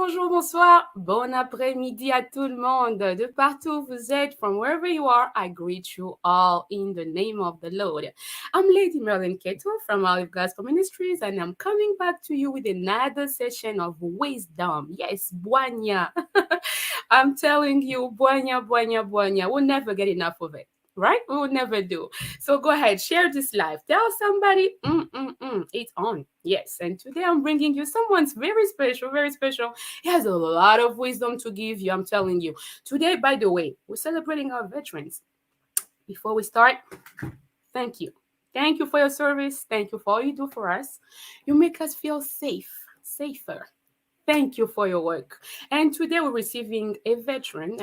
bonjour, bonsoir, bon après-midi à tout le monde. De partout où vous êtes, from wherever you are, I greet you all in the name of the Lord. I'm Lady Marilyne Keto from Olive Gospel Ministries, and I'm coming back to you with another session of wisdom. Yes, BWAGNYA. I'm telling you, BWAGNYA, BWAGNYA, BWAGNYA. We'll never get enough of it. Right? We will never do. So go ahead, share this live. Tell somebody, it's on. Yes. And today I'm bringing you someone's very special, very special. He has a lot of wisdom to give you. I'm telling you. Today, by the way, we're celebrating our veterans. Before we start, thank you. Thank you for your service. Thank you for all you do for us. You make us feel safer. Thank you for your work. And today we're receiving a veteran,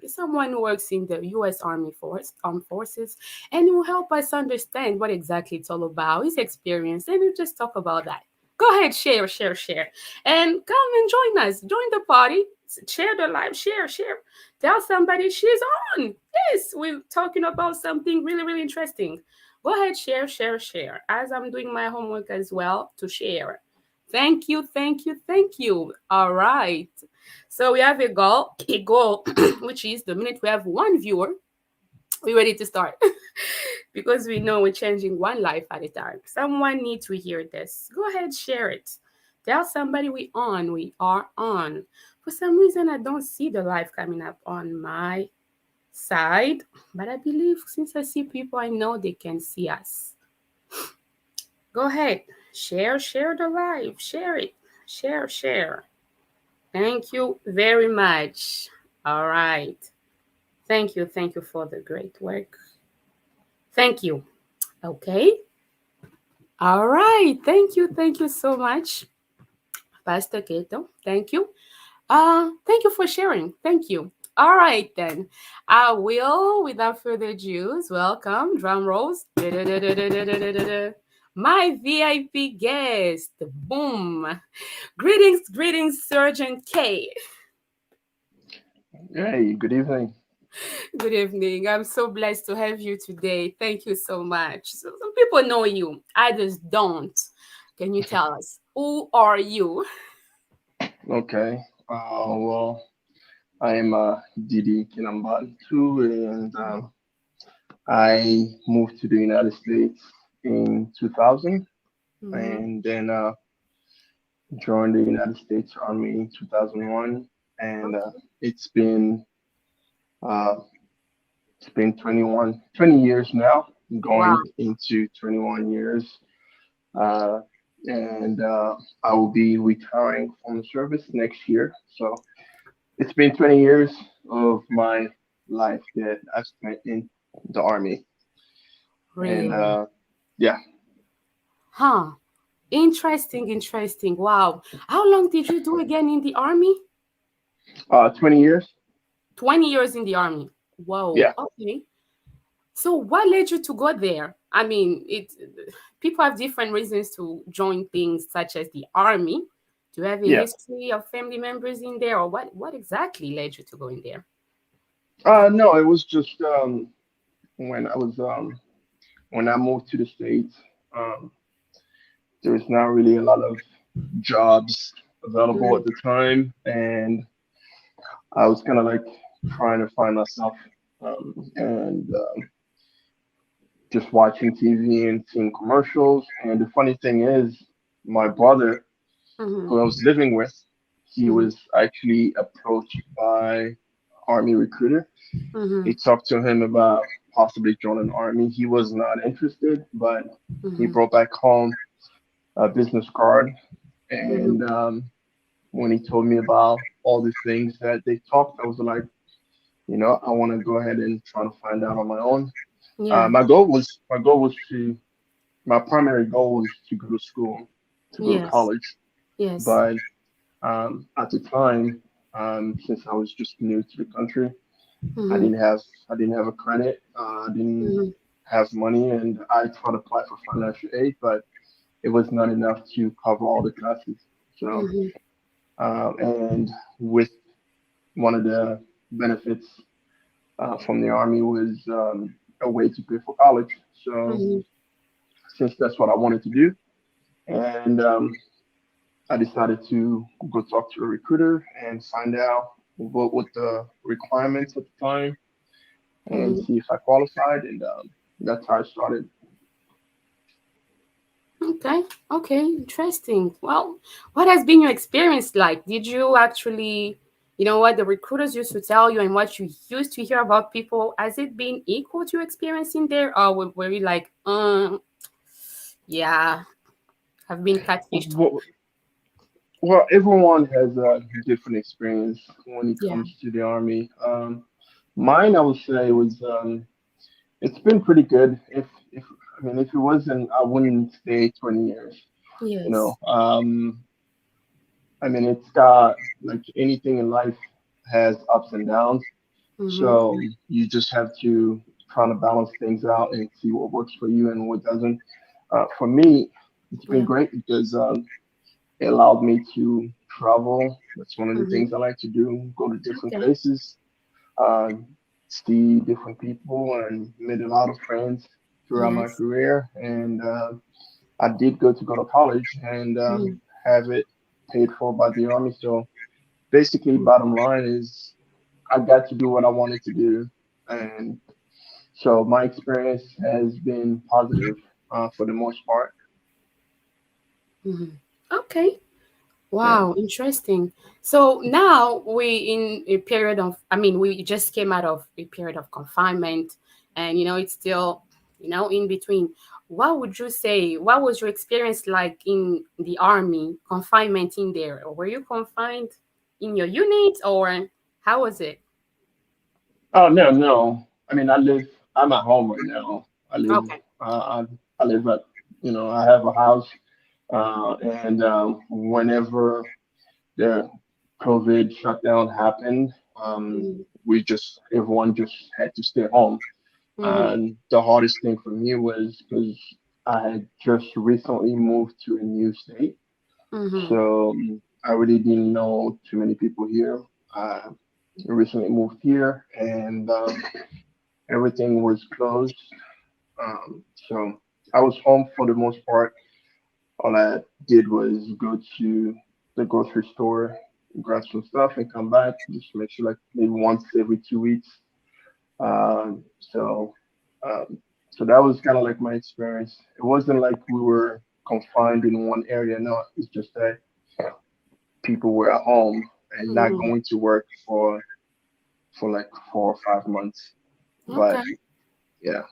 someone who works in the U.S. Armed Forces, and will help us understand what exactly it's all about, his experience, and we'll just talk about that. Go ahead, share. And come and join us. Join the party. Share the live, share. Tell somebody she's on. Yes, we're talking about something really, really interesting. Go ahead, share. As I'm doing my homework as well to share. Thank you. All right. So we have a goal, which is the minute we have one viewer, we're ready to start. Because we know we're changing one life at a time. Someone needs to hear this. Go ahead, share it. Tell somebody we are on. For some reason, I don't see the live coming up on my side, but I believe since I see people, I know they can see us. Go ahead, share the live, share it, share. Thank you very much. All right. Thank you for the great work. Thank you. Okay. All right. Thank you so much, Pastor Keto. Thank you. Thank you for sharing. Thank you. All right then. I will, without further ado, welcome, drum rolls. My VIP guest. Boom. Greetings, Sergeant K. Hey, good evening. Good evening. I'm so blessed to have you today. Thank you so much. So, some people know you, others don't. Can you tell us who are you? Okay. Well, I am Didi Kenabantu, and I moved to the United States in 2000, Mm-hmm. and then joined the United States Army in 2001, and it's been uh, it's been 20 years now, Wow. going into 21 years, uh, and I will be retiring from the service next year. So it's been 20 years of my life that I've spent in the army, and Really? yeah, Huh. Interesting. Wow. How long did you do again in the army? 20 years. 20 years in the army. Whoa. Yeah, Okay. So what led you to go there? I mean, people have different reasons to join things such as the army. Do you have a yeah. history of family members in there, or what exactly led you to go in there? No, it was just when when I moved to the States. Um, there was not really a lot of jobs available Mm, at the time, and I was kind of like trying to find myself, and just watching TV and seeing commercials. And the funny thing is, my brother, mhm, who I was living with, he mhm, was actually approached by army recruiter. He mhm, talked to him about possibly joining the army. He was not interested, but he mhm, brought back home a business card. mhm. And when he told me about all the things that they talked, I was like, I want to go ahead and try to find out on my own. Yeah. My primary goal was to go to school, to go to Yes. college. Yes. But at the time, since I was just new to the country, I Mhm, didn't have I didn't have a credit. I didn't mhm, have money, and I tried to apply for financial aid, but it was not enough to cover all the classes. So, mhm, and with one of the benefits from the army was a way to pay for college. So, mhm, since that's what I wanted to do, and I decided to go talk to a recruiter and find out what the requirements at the time and Mhm. see if I qualified. And that's how I started. Okay, okay, interesting. Well, what has been your experience like? Did you actually, what the recruiters used to tell you and what you used to hear about people, has it been equal to your experience in there? Or were you like, yeah, I've been catfished? Well, well, everyone has a different experience when it Yeah. comes to the army. Mine, I would say, was it's been pretty good. If I mean, if it wasn't, I wouldn't stay 20 years. You know, Yes. I mean, it's got like anything in life has ups and downs. Mm-hmm. So you just have to try to balance things out and see what works for you and what doesn't. For me, it's been Yeah. great because it allowed me to travel. That's one of the Mm-hmm. things I like to do. Go to different Okay. places, uh, see different people, and made a lot of friends throughout my Yes. career. And I did go to college and Mm-hmm. have it paid for by the army. So basically, bottom line is I got to do what I wanted to do, and so my experience has been positive for the most part. Mm-hmm. Okay. Yeah. Wow, interesting. So now we in a period of, I mean, we just came out of a period of confinement, and it's still, in between. What would you say? What was your experience like in the army, confinement in there? Or were you confined in your unit, or how was it? Oh no, no. I mean, I'm at home right now. I live. Okay. I live at. I have a house, and whenever the COVID shutdown happened, Mm-hmm. everyone just had to stay home. Mm-hmm. And the hardest thing for me was because I had just recently moved to a new state, Mm-hmm. so I really didn't know too many people here. I recently moved here, and everything was closed. So I was home for the most part. All I did was go to the grocery store, grab some stuff, and come back. Just make sure like maybe once every 2 weeks. So, um, so that was kind of like my experience. It wasn't like we were confined in one area. No, it's just that people were at home and not Mm-hmm. going to work for like 4 or 5 months. But Okay. yeah,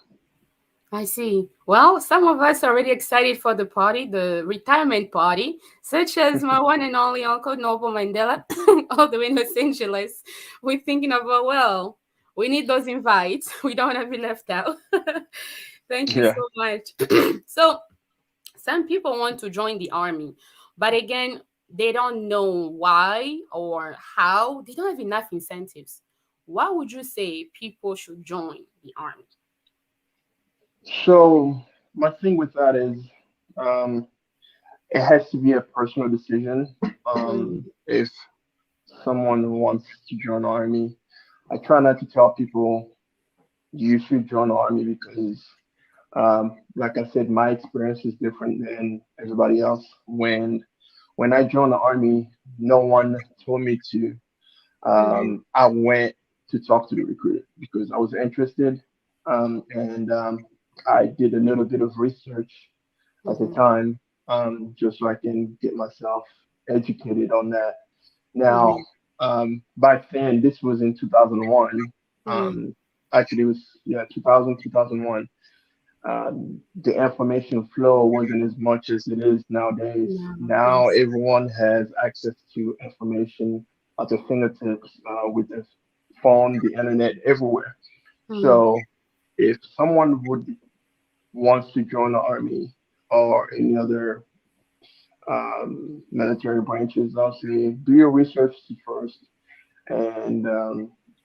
I see. Well, some of us are already excited for the party, the retirement party, such as my one and only Uncle Noble Mandela, all the way in Los Angeles. We're thinking about, well, we need those invites. We don't want to be left out. Thank you yeah. so much. So, some people want to join the army, but again, they don't know why or how. They don't have enough incentives. What would you say people should join the army? So my thing with that is, um, it has to be a personal decision. Mm, If someone wants to join the army, I try not to tell people you should join the army because, like I said, my experience is different than everybody else. When I joined the army, no one told me to. mm, I went to talk to the recruiter because I was interested, and I did a little bit of research at the mhm, time, just so I can get myself educated on that. Now, mhm. back then, this was in 2001. Mm, Actually, it was, yeah, 2000, 2001. The information flow wasn't as much as it is nowadays. no, Now yes. everyone has access to information at their fingertips, with their phone, the internet, everywhere. Mm, So if someone would wants to join the army or any other military branches, I'll say do your research first, and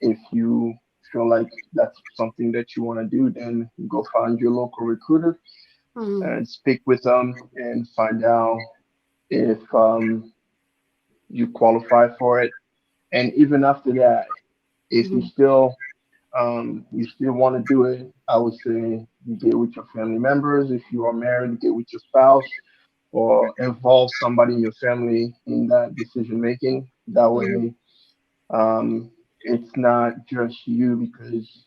if you feel like that's something that you want to do, then go find your local recruiter mm, and speak with them and find out if you qualify for it. And even after that, if mhm, you still want to do it, I would say get with your family members. If you are married, get with your spouse. or involve somebody in your family in that decision making. That Mhm. way, it's not just you, because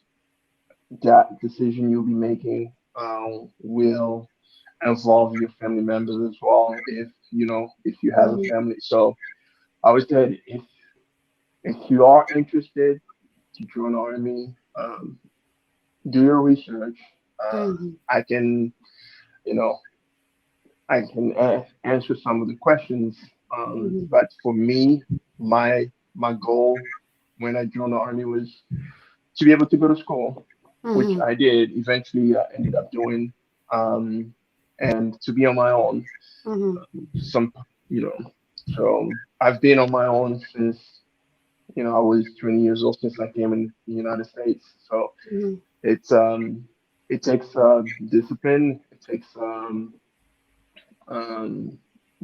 that decision you'll be making will involve your family members as well, if if you have a Mhm. family. So I would say, if you are interested to join the army, do your research. Mhm. I can, you know, answer some of the questions. Mhm. But for me, my goal when I joined the army was to be able to go to school, which Mhm. I did. Eventually, I ended up doing, um, and to be on my own. Mhm. Some, you know, so I've been on my own since I was 20 years old, since I came in the United States. So Mhm. it's it takes discipline. It takes um,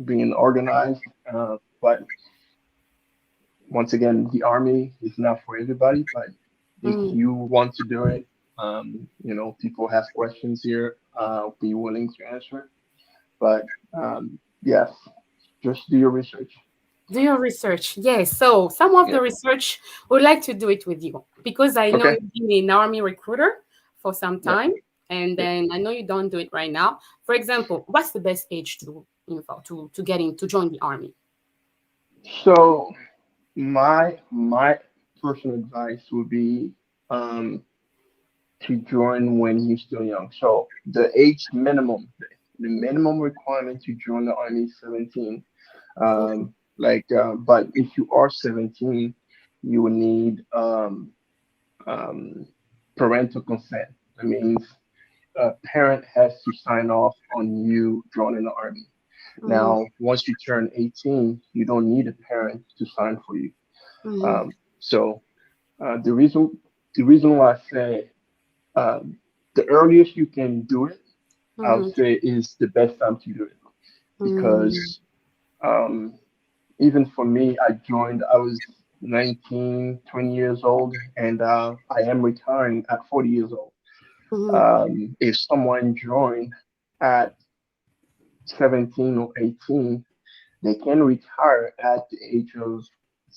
being organized. But once again, the army is not for everybody. But if Mhm. you want to do it, people have questions here. I'll be willing to answer. But yes, just do your research. Do your research. Yes. So some of Yeah. the research would like to do it with you because I know Okay. you've been an army recruiter for some Yep. time, and Yep. then I know you don't do it right now. For example, what's the best age to get in to join the army? So my personal advice would be um, to join when you're still young. So the minimum requirement to join the army is 17. Okay. But if you are 17, you will need um, parental consent. That means a parent has to sign off on you joining the army. Mm-hmm. Now, once you turn 18, you don't need a parent to sign for you. Mm-hmm. So the reason why I say um, the earliest you can do it, I would Mm-hmm. say, is the best time to do it, Mm-hmm. because um, even for me, I was 19, 20 years old, and I am retiring at 40 years old. If someone joined at 17 or 18, they can retire at the age of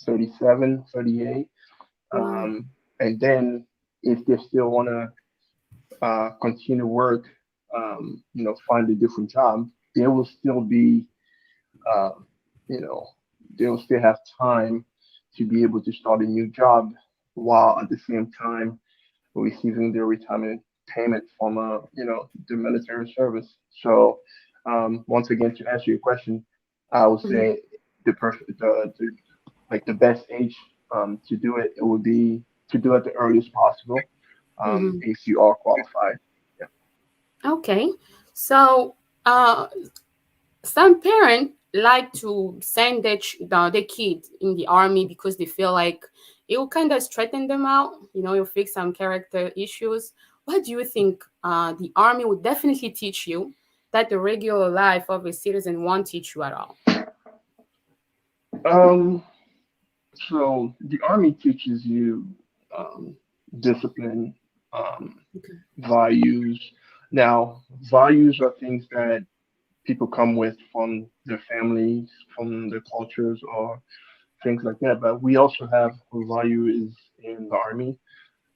37, 38. Mm-hmm. And then if they still want to continue work, find a different job, they will still be, uh, you know, they will still have time to be able to start a new job while at the same time receiving their retirement payment from, the military service. So, once again, to answer your question, I would Mm-hmm. say the best age to do it, it would be to do it the earliest possible, Mm-hmm. if you are qualified. Yeah. Okay. So, some parents like to send their kid in the army because they feel like it will kind of straighten them out. You'll fix some character issues. What do you think the army would definitely teach you that the regular life of a citizen won't teach you at all? Um, so the army teaches you um, discipline, um, Okay. values. Now, values are things that people come with from their families, from their cultures, or things like that. But we also have values in the army.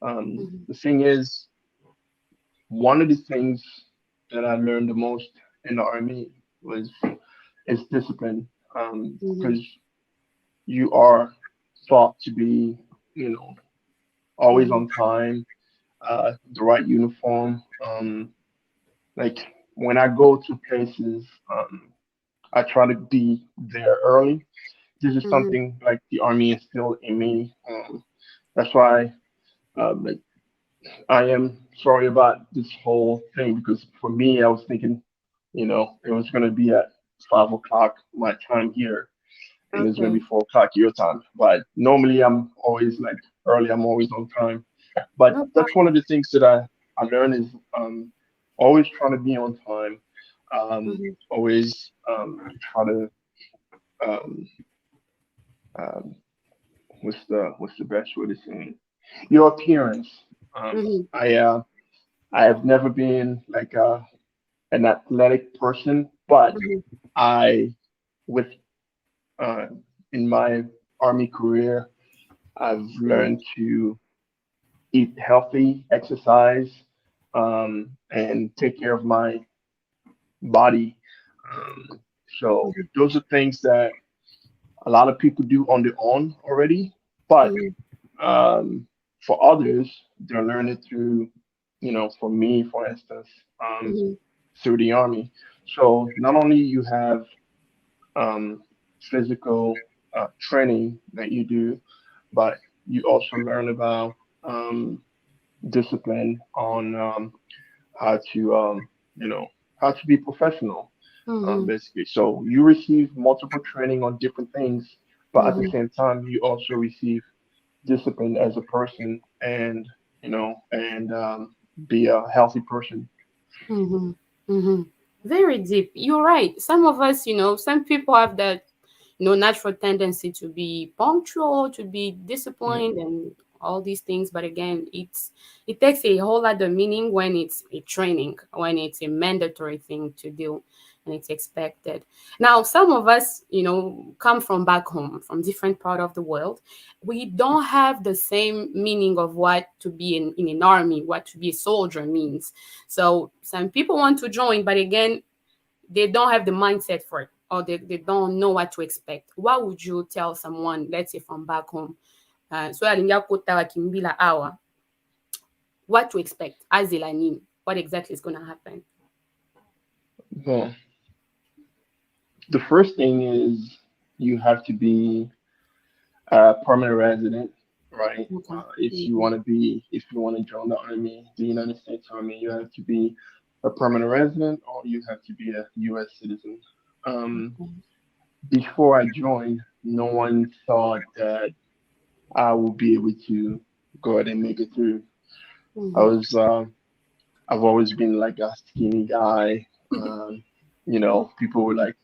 Mhm. The thing is, one of the things that I learned the most in the army was is discipline, because Mhm. you are taught to be, you know, always Mhm. on time, the right uniform. Like when I go to places, I try to be there early. This is Mhm. something like the army instilled in me. That's why, like, I am sorry about this whole thing, because for me, I was thinking, it was gonna be at 5 o'clock my time here, and it's gonna be Okay. 4 o'clock your time. But normally, I'm always like early. I'm always on time. But No that's one problem. of the things that I learned is always trying to be on time. Mhm. Always try to um, um, what's the best way to say it? Your appearance. Mhm. I have never been like an athletic person, But Mhm. I, with uh, in my army career, I've learned to eat healthy, exercise, and take care of my body. Um, so Mhm. those are things that a lot of people do on their own already, but Mhm. um, for others, they're learning through, for me, for instance, um, Mhm. through the army. So not only you have um, physical training that you do, but you also learn about discipline on how to, how to be professional, Mhm. basically. So you receive multiple training on different things, but at the Mhm. same time, you also receive discipline as a person, and be a healthy person. Mhm. Mhm. Very deep. You're right. Some of us, some people have that, natural tendency to be punctual, to be Yeah. disciplined, and all these things. But again, it takes a whole lot of meaning when it's a training, when it's a mandatory thing to do, and it's expected. Now, some of us, come from back home, from different part of the world. We don't have the same meaning of what to be in an army, what to be a soldier means. So some people want to join, but again, they don't have the mindset for it, or they don't know what to expect. What would you tell someone, let's say from back home, so alingia kota kimbila hour, what to expect as Elanin, what exactly is going to happen? Well, the first thing is you have to be a permanent resident, right? Okay. If you want to join the army, the United States Army, you have to be a permanent resident or you have to be a U.S. citizen. Um, Before I joined, no one thought that I would be able to go ahead and make it through. I Mm-hmm. was, I've always been like a skinny guy. People were like,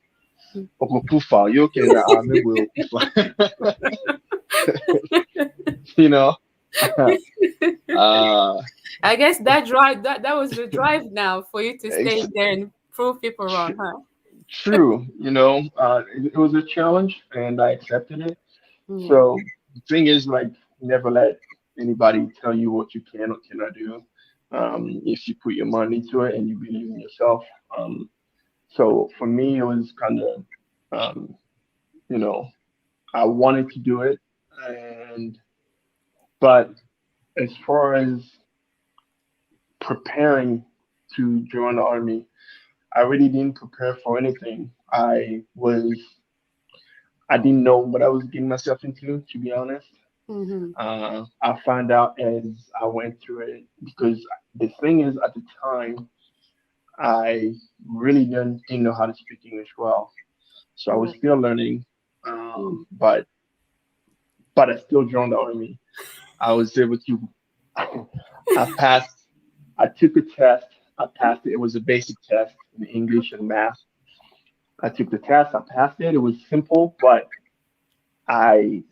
"Okupufa, you okay in the army? Will Okufa," you know. uh, I guess that drive, that was the drive now for you to stay it's there and prove people tr- wrong, huh? true, it was a challenge and I accepted it. Yeah. So the thing is, like, never let anybody tell you what you can or cannot do. If you put your mind into it and you believe in yourself. So for me, it was kind of, um, you know, I wanted to do it, and but as far as preparing to join the army, I really didn't prepare for anything. I didn't know what I was getting myself into, to be honest. Mm-hmm. I found out as I went through it because the thing is, at the time, I really didn't know how to speak English well, so I was Oh. still learning. Mm. But I still joined the army. I was able to. I passed. I took a test. I passed it. It was a basic test in English and math. I took the test. I passed it. It was simple, but I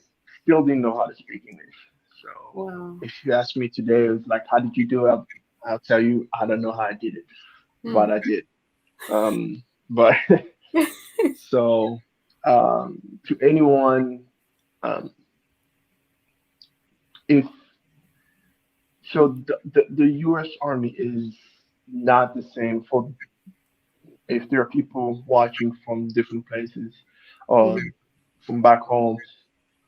still didn't know how to speak English. So Wow. if you ask me today, it was like, how did you do it? I'll tell you, I don't know how I did it, but Mm. I did. But so to anyone, um, if the U.S. Army is not the same for if there are people watching from different places or Mhm. from back home.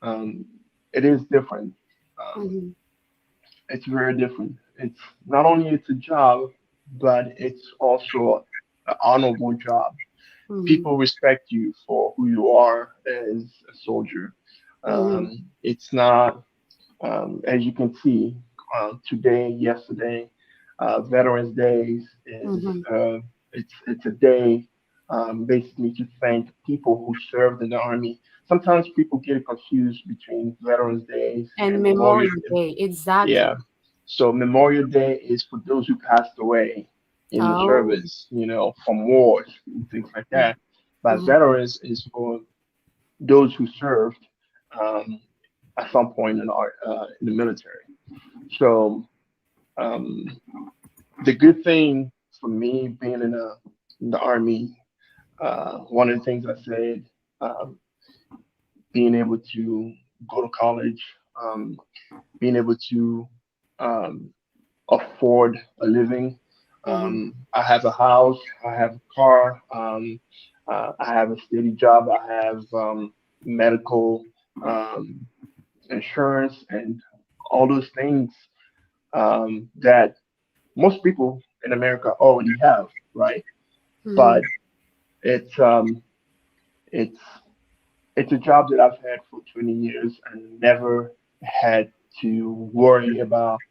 Um, it is different. Um, Mhm. it's very different. It's not only it's a job, but it's also an honorable job. Mhm. People respect you for who you are as a soldier. Mhm. It's not, as you can see, today, yesterday, Veterans Days is Mhm. it's a day basically to thank people who served in the army. Sometimes people get confused between Veterans Days And and Memorial. Memorial Day, exactly. Yeah. So Memorial Day is for those who passed away in the Oh. service, from wars and things like that. But Mhm. veterans is for those who served um, at some point in the military. So the good thing for me being in the army, One of the things I said, um, being able to go to college, being able to um, afford a living. Mm-hmm. I have a house, I have a car, I have a steady job, I have medical um, insurance, and all those things that most people in America already have, right? Mm-hmm. But it's um, it's it's a job that I've had for 20 years and never had to worry about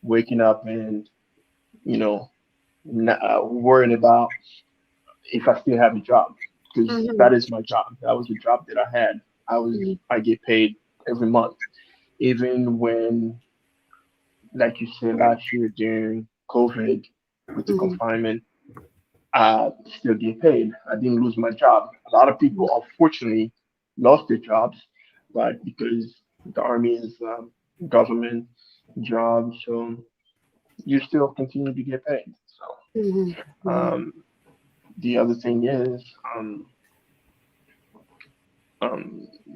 waking up and you know worrying about if I still have a job because Mm-hmm. that is my job. That was the job that I had. I get paid every month, even when, like you said last year during COVID with the Mm-hmm. confinement, I still get paid. I didn't lose my job. A lot of people unfortunately lost their jobs, but because the army is government job, so you still continue to get paid. So Mm-hmm. Mm-hmm. um, the other thing is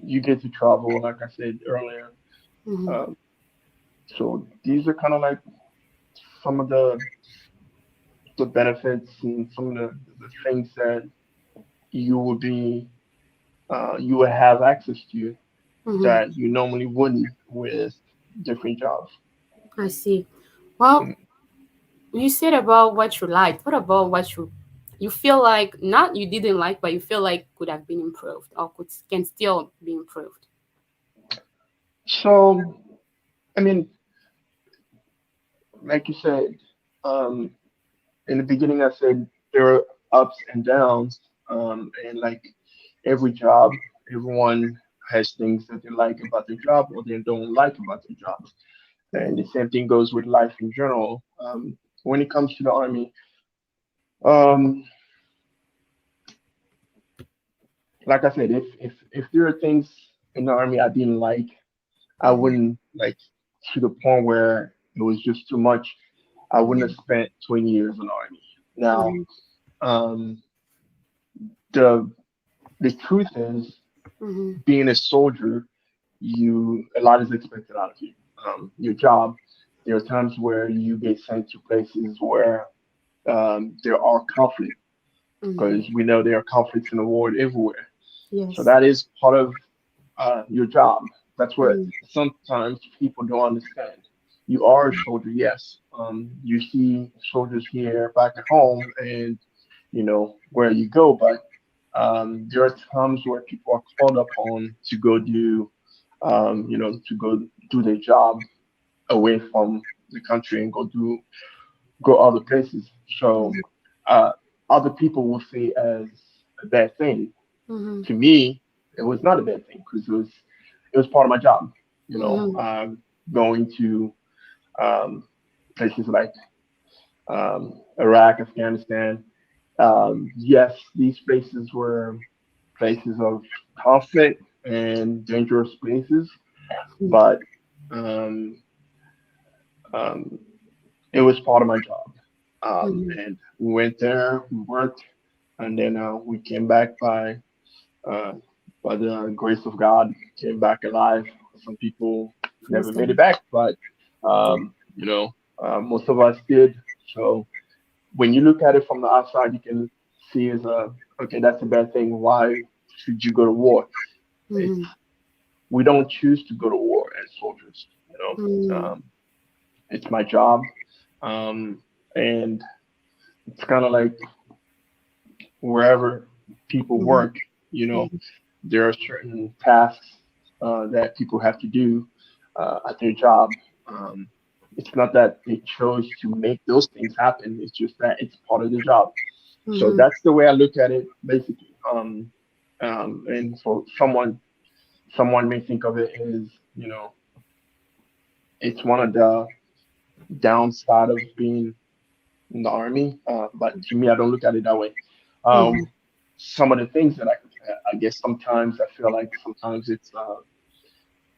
you get to travel, like I said earlier. Mm-hmm. Um, so these are kind of like some of the benefits and some of the things that you would be you would have access to Mm-hmm. that you normally wouldn't with different jobs. I see. Well, Mm. you said about what you liked. What about what you feel like not you didn't like, but you feel like could have been improved or could can still be improved? So I mean, like you said, um, in the beginning, I said there are ups and downs, and like every job, everyone has things that they like about their job or they don't like about their jobs. And Mm-hmm. the same thing goes with life in general. When it comes to the army, um, like I said, if there are things in the army I didn't like, I Mm-hmm. wouldn't like to the point where it was just too much. I wouldn't have spent 20 years in the army. Now, Mm-hmm. um, the the truth is, Mm-hmm. being a soldier, you a lot is expected out of you. Your job. There are times where you get sent to places where there are conflict Mm-hmm. because we know there are conflicts in the world everywhere. So Yes. that is part of your job. That's what Mm-hmm. sometimes people don't understand. You are a soldier, yes. You see soldiers here back at home, and you know where you go, but there are times where people are called upon to go do, to go do their job away from the country and go other places. So uh, other people will see as a bad thing. Mm-hmm. To me, it was not a bad thing because it was part of my job. You know, Mm-hmm. going to um, places like Iraq, Afghanistan. Yes, these places were places of conflict and dangerous places, but um, um, it was part of my job. Mm-hmm. And we went there, we worked, and then we came back uh, by the grace of God, came back alive. Some people Praise never made it God. back, but most of us did. So when you look at it from the outside, you can see as a okay, that's a bad thing. Why should you go to war? It's Mm-hmm. we don't choose to go to war as soldiers. Mm-hmm. It's my job, and it's kind of like wherever people Mm-hmm. work. You know, there are certain tasks that people have to do at their job. Um, it's not that they chose to make those things happen. It's just that it's part of the job. So Mm-hmm. that's the way I look at it, basically. And for someone may think of it as, it's one of the downside of being in the army. But to me, I don't look at it that way. Mm-hmm. Um, some of the things that I guess sometimes I feel like sometimes it's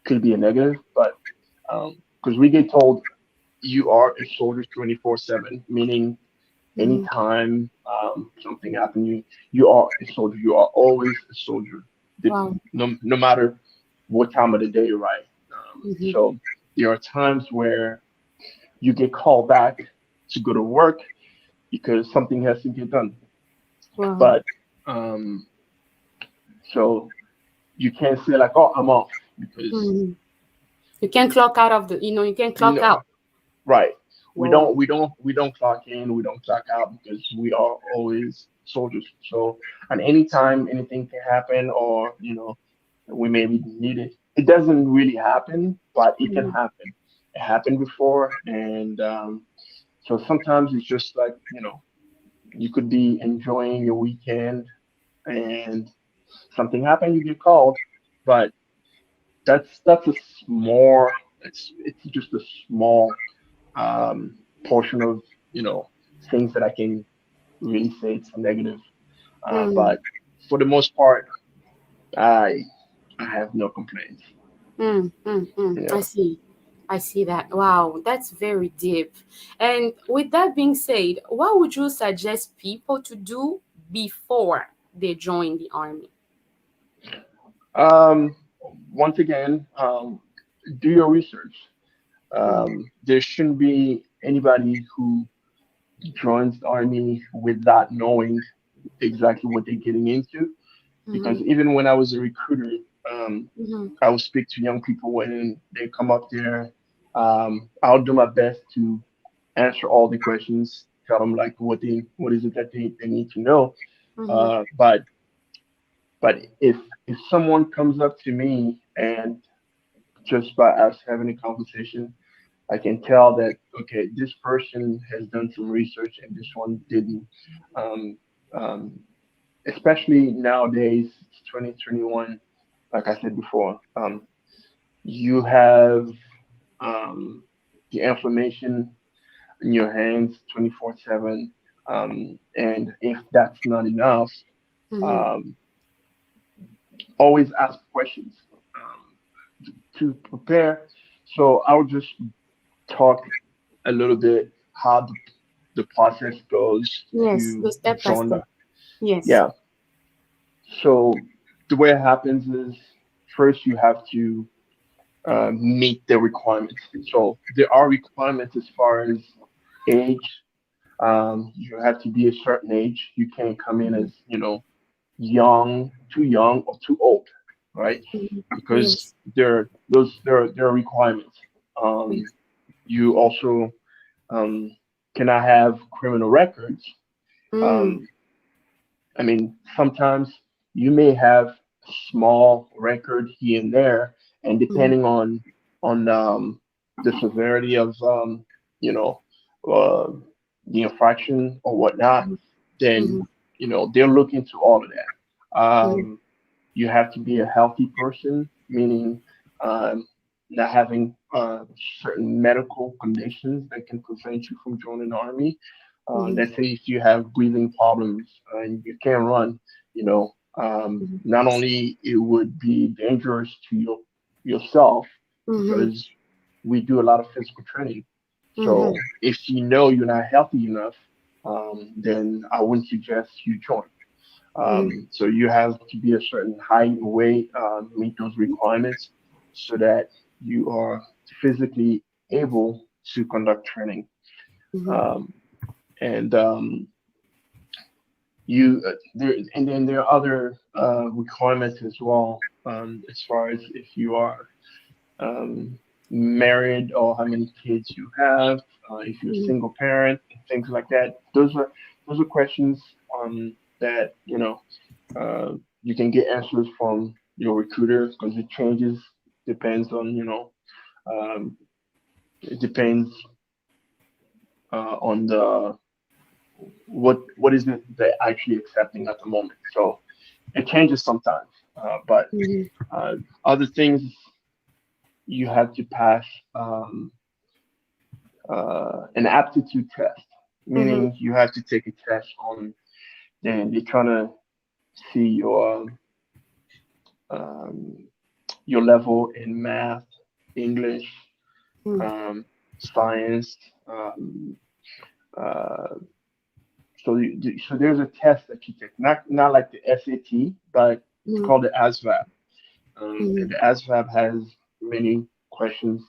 could be a negative, but because we get told you are a soldier 24/7, meaning Mm-hmm. Anytime something happens, you are a soldier. You are always a soldier, Wow. no matter what time of the day, right? Mm-hmm. So there are times where you get called back to go to work because something has to get done. Wow. But um, so you can't say like, "Oh, I'm off," because Mm-hmm. You can clock out of the, you can you clock know, out. right? Whoa. We don't clock in, we don't clock out because we are always soldiers. So at any time, anything can happen, or we may be needed. It doesn't really happen, but it can Mm-hmm. happen. It happened before, and so sometimes it's just like you could be enjoying your weekend and something happened, you get called, but that's a small. It's just a small portion of you know things that I can really say it's negative. Mm-hmm. But for the most part, I I have no complaints. Mm, mm, mm. I Yeah. see. I see that. Wow, that's very deep. And with that being said, what would you suggest people to do before they join the army? Um, Once again, do your research. Mm, There shouldn't be anybody who joins the army without knowing exactly what they're getting into. mm-hmm, Because even when I was a recruiter, mm-hmm, I would speak to young people when they come up there. I'll do my best to answer all the questions, tell them like what is it that they need to know. mm-hmm, But if someone comes up to me and just by us having a conversation, I can tell that okay, this person has done some research and this one didn't. Um, um, Especially nowadays, it's 2021. Like I said before, you have um, the information in your hands 24/7, and if that's not enough, mm-hmm, um, always ask questions to prepare. So I'll just talk a little bit how the process goes yes, to the step by join step. the. Yes. Yeah. So the way it happens is first you have to meet the requirements. So there are requirements as far as age. You have to be a certain age. You can't come in Mm-hmm, as young or too old, right? mm-hmm, Because yes. there are requirements. Um, Yes. you also um, cannot have criminal records. Mm, Um, I mean, sometimes you may have a small record here and there, and mm-hmm, depending on the severity of you know uh, the infraction or whatnot, then mm-hmm, they'll look into all of that. mm-hmm, You have to be a healthy person, meaning um, not having certain medical conditions that can prevent you from joining the army. mm-hmm, Let's say if you have breathing problems and you can't run, not only it would be dangerous to yourself mm-hmm, because we do a lot of physical training. mm-hmm, So if you know you're not healthy enough, then I wouldn't suggest you join. mm-hmm, So you have to be a certain height and weight, meet those requirements so that you are physically able to conduct training. mm-hmm, Um, and and then there are other requirements as well, as far as if you are um, married or how many kids you have, if you're a mm-hmm, single parent, things like that. Those are questions that uh, you can get answers from your recruiter because it changes, depends on um, it depends on the what is it they're actually accepting at the moment. So it changes sometimes, but mm-hmm, uh, other things you have to pass an aptitude test, mm-hmm, meaning you have to take a test on, and they're trying to see um, your level in math, English, mm-hmm, science, uh, So there's a test that you take, not like the SAT, but it's Mhm. called the ASVAB. And Mhm. the ASVAB has many questions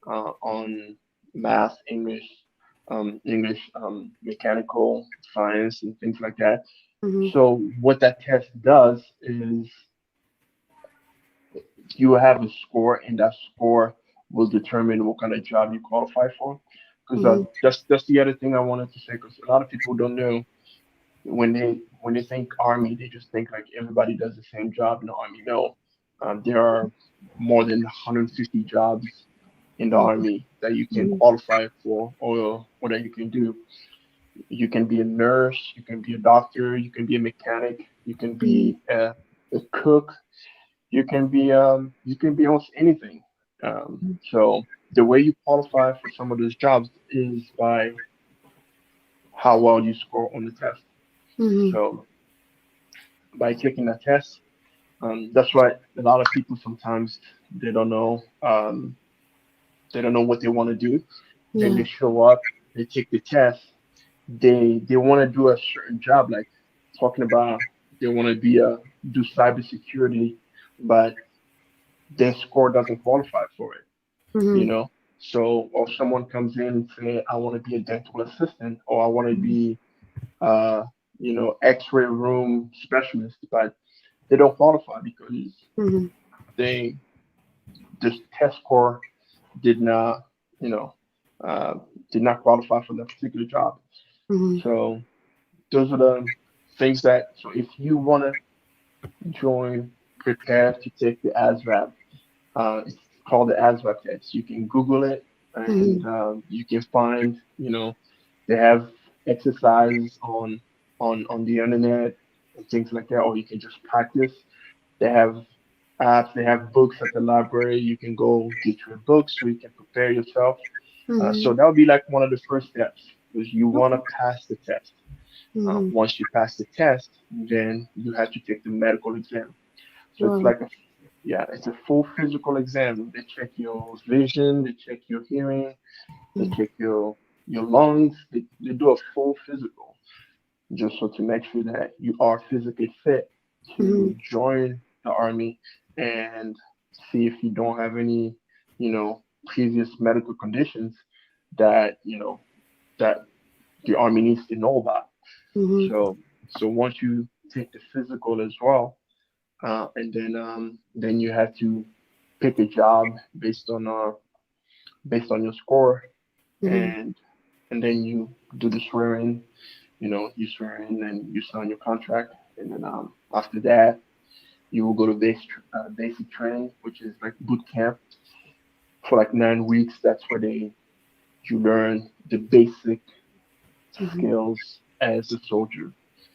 on math, English, mechanical science, and things like that. Mhm. So what that test does is you have a score, and that score will determine what kind of job you qualify for. Because Mhm. that's the other thing I wanted to say. Because a lot of people don't know when they think army, they just think like everybody does the same job in the army. No, there are more than 150 jobs in the army that you can Mhm. qualify for, or that you can do. You can be a nurse, you can be a doctor, you can be a mechanic, you can Mhm. be a cook, you can be almost anything. So the way you qualify for some of those jobs is by how well you score on the test. Mhm. So by taking that test, that's why a lot of people sometimes they don't know they don't know what they want to do. Then Yeah. they show up, they take the test, they want to do a certain job, like talking about they want to be a do cybersecurity, but their score doesn't qualify for it, you Mhm. know. So or someone comes in and say, I want to be a dental assistant, or I want to be uh, X-ray room specialist, but they don't qualify because Mhm. they this test score did not, you know, uh, did not qualify for that particular job. Mhm. So those are the things that. So if you want to join, prepare to take the ASVAB. It's called the ASVAB test. You can Google it, and Mhm. you can find, they have exercises on the internet and things like that, or you can just practice. They have apps, they have books at the library. You can go get your books so you can prepare yourself. So Mhm. that would be like one of the first steps because you want to Okay. pass the test. Mhm. Once you pass the test, then you have to take the medical exam. So it's Wow. like yeah, it's a full physical exam. They check your vision, they check your hearing, they Mhm. check your lungs. They do a full physical just so to make sure that you are physically fit to Mhm. join the army and see if you don't have any, previous medical conditions that, that the army needs to know about. Mhm. So once you take the physical as well, and then you have to pick a job based on your score, Mhm. and then you do the swearing. You swear in and you sign your contract, and then after that you will go to basic training, which is like boot camp for like 9 weeks. That's where you learn the basic Mhm. skills as a soldier.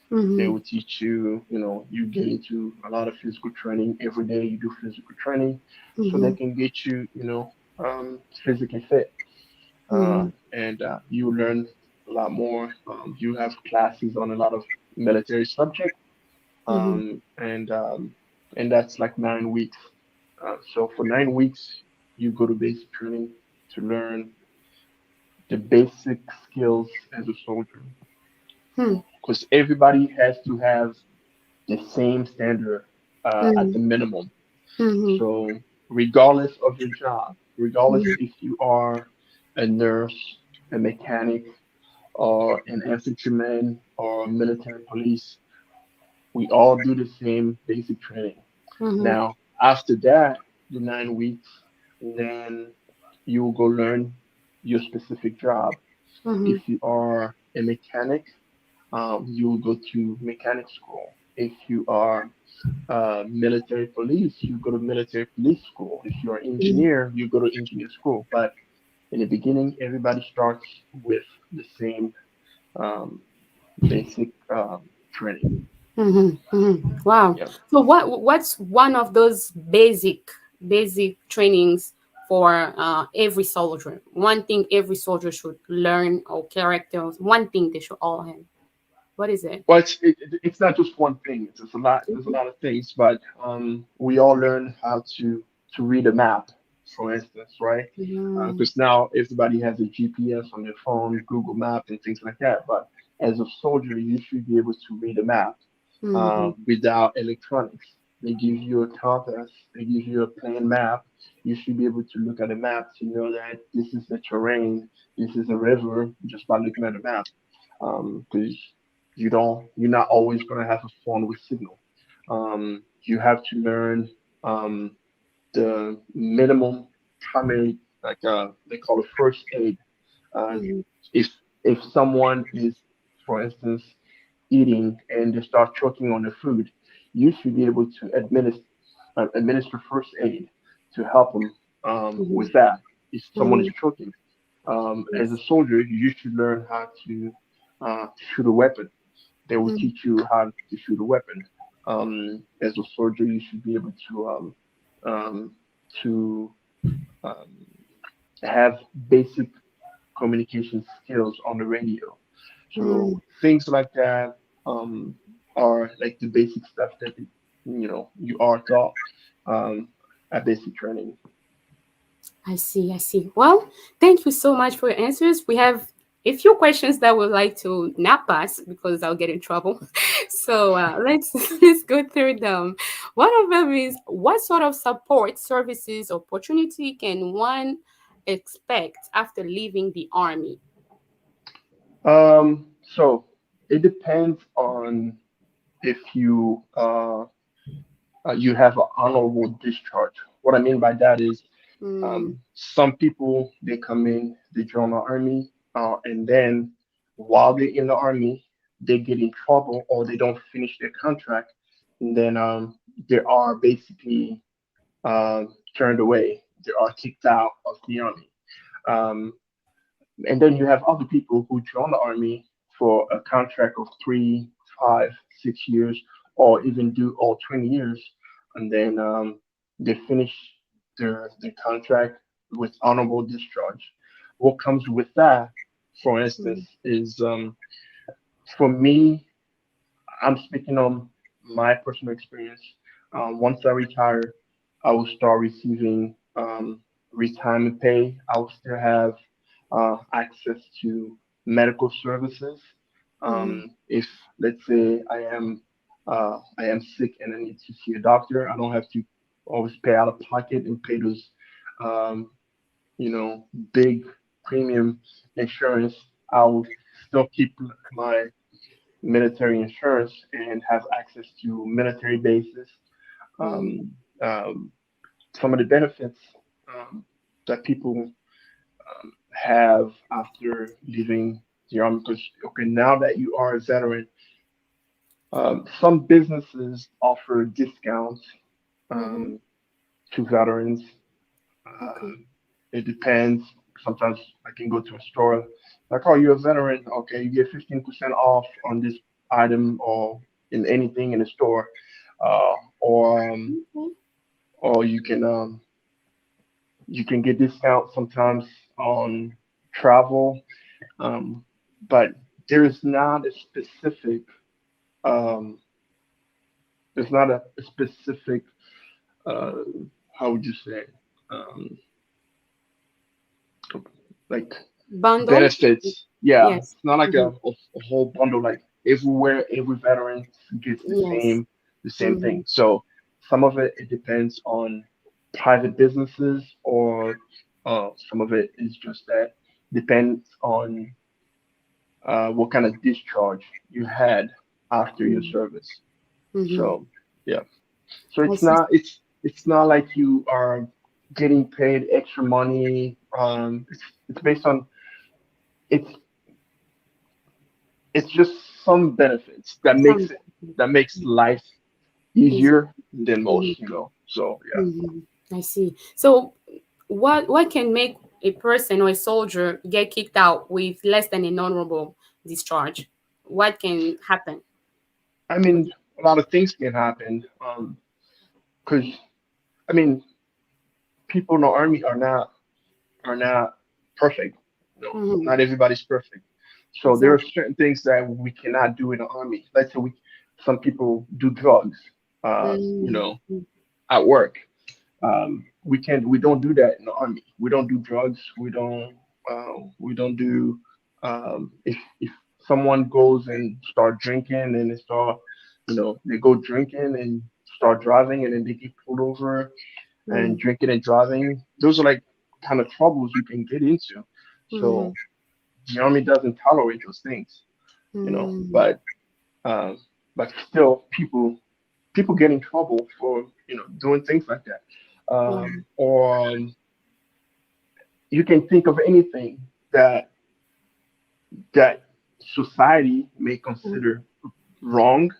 They Mhm. will teach you, you get into a lot of physical training every day. You do physical training so they Mhm. can get you, physically fit. Mhm. And you learn a lot more. You have classes on a lot of military subjects, Mhm. and that's like 9 weeks. So for 9 weeks, you go to basic training to learn the basic skills as a soldier, Mhm. because everybody has to have the same standard at Mhm. the minimum. Mhm. So regardless of your job, regardless Mhm. if you are a nurse, a mechanic, or an infantryman or military police, we all do the same basic training. Mhm. Now, after that, the 9 weeks, then you will go learn your specific job. Mhm. If you are a mechanic, you will go to mechanic school. If you are military police, you go to military police school. If you're an Mhm. engineer, you go to engineer school. But in the beginning, everybody starts with the same um, basic training. Mhm. Mhm. Wow. Yeah. So what's one of those basic trainings for every soldier? One thing every soldier should learn, or characters. One thing they should all have. What is it? But it's not just one thing. It's a lot. There's a lot of things. But we all learn how to read a map, for instance, right? Mhm. Because now everybody has a GPS on their phone, Google Map, and things like that. But as a soldier, you should be able to read a map Mm-hmm. without electronics. They give you a compass, they give you a plain map. You should be able to look at a map to know that this is the terrain, this is a river, just by looking at the map. Because you're not always gonna have a phone with signal. You have to learn um, the minimum primary, like they call it first aid. Uh, Mm-hmm. if someone is, for instance, eating and they start choking on the food, you should be able to administer first aid to help them Mm-hmm. with that. If someone is Mm-hmm. choking, as a Yes. soldier, you should learn how to shoot a weapon. They will Mm-hmm. teach you how to shoot a weapon. As a soldier, you should be able um, to um, have basic communication skills on the radio. So things like that are like the basic stuff that you are taught um, at basic training. I see, I see. Well, thank you so much for your answers. We have a few questions that we'd like to not pass because I'll get in trouble. So let's let's go through them. One of them is, what sort of support services opportunity can one expect after leaving the army? So it depends on if you have an honorable discharge. What I mean by that is Mm, some people they come in, they join the army, and then while they're in the army, they get in trouble or they don't finish their contract, and then they are basically turned away. They are kicked out of the army. Um, and then you have other people who join the army for a contract of 3, 5, 6 years, or even do all 20 years, and then they finish their contract with honorable discharge. What comes with that, for instance, mm, is for me, I'm speaking on my personal experience. Once I retire, I will start receiving retirement pay. I will still have access to medical services. mm, If let's say I am sick and I need to see a doctor, I don't have to always pay out of pocket and pay those um, big premium insurance. I'll still keep my military insurance and have access to military bases. mm, Um, um, some of the benefits um, that people have after leaving the army, because okay, now that you are a veteran, some businesses offer discounts mhm. um, to veterans. Okay. It depends. Sometimes I can go to a store like, oh, you're a veteran. Okay, you get 15% off on this item or in anything in the store, uh, or um, Okay. or you can get discounts sometimes on travel, um, but there is not a specific um, there's not a specific uh, how would you say um, like Bundle? benefits. Yeah, Yes. it's not like Mhm. a whole bundle. Like everywhere, every veteran gets Yes. the same thing. Mhm. So some of it depends on private businesses, or some of it is just that depends on what kind of discharge you had after your Mhm. service. Mhm. So yeah, so I see. it's not like you are getting paid extra money. It's based on it's it's just some benefits Some that makes life easy. easier than Mhm. most, So yeah. Mhm. I see. So, what can make a person or a soldier get kicked out with less than an honorable discharge? What can happen? I mean, a lot of things can happen. Because I mean, people in the army are not perfect. Mm-hmm. Not everybody's perfect. So there are Exactly. certain things that we cannot do in the army. Let's say some people do drugs, Mm-hmm. at work. We don't do that in the army. We don't do drugs. We don't do if someone goes and start drinking and they start, they go drinking and start driving and then they get pulled over and Mm, drinking and driving. Those are like kind of troubles you can get into. mhm, So the army doesn't tolerate those things, mm, but um, still people get in trouble for doing things like that. yeah, Or you can think of anything that that society may mm, consider wrong.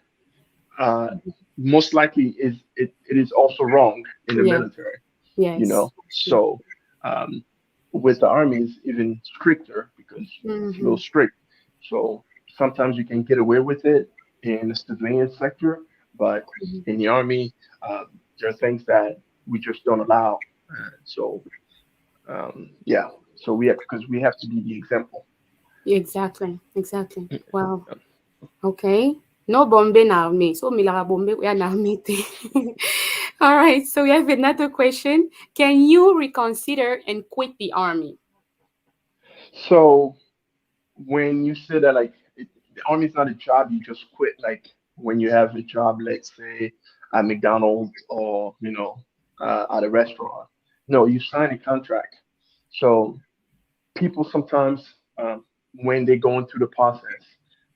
Uh, Most likely it is also wrong in the yeah, military. yes. Yeah. So with the army is even stricter because it's a little Mhm, strict. So sometimes you can get away with it in the civilian sector, but mhm. in the army, there are things that we just don't allow. So yeah, so we have because we have to be the example. Exactly, exactly. Wow. Okay. No bombe na army. So milara bombe ya na army te. All right. So we have another question. Can you reconsider and quit the army? So when you say that the army is not a job you just quit, like when you have a job, let's say at McDonald's or at a restaurant. No, you sign a contract. So people sometimes, when they go into the process,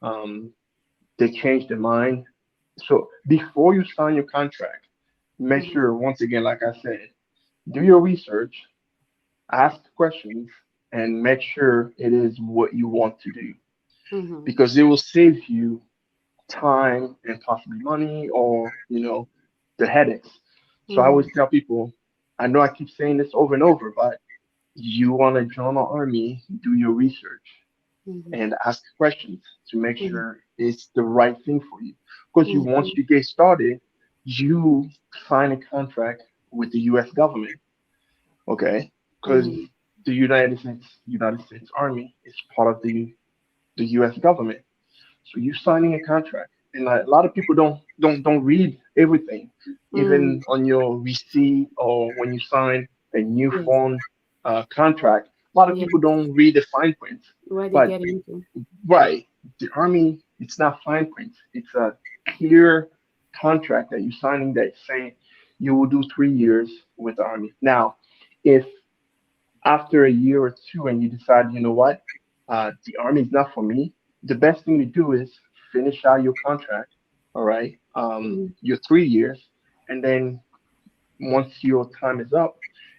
um, they change their mind. So before you sign your contract, make Mhm, sure, once again, like I said, do your research, ask questions, and make sure it is what you want to do, mhm, because it will save you time and possibly money, or the headaches. So I mhm, always tell people, I know I keep saying this over and over, but you want to join the army, do your research mhm, and ask questions to make mhm, sure it's the right thing for you. Because once mhm, you get started, you sign a contract with the U.S. government, okay? Because mhm, the United States Army is part of the U.S. government. So you're signing a contract, and a lot of people don't read everything, mhm. even on your receipt or when you sign a new Yes. phone contract. A lot of Yes. people don't read the fine print, What they but get into. right, the army, it's not fine print. It's a clear contract that you're signing that say you will do 3 years with the army. Now, if after a year or two and you decide, you know what, the army is not for me, the best thing to do is finish out your contract, all right, Mhm, your 3 years, and then once your time is up,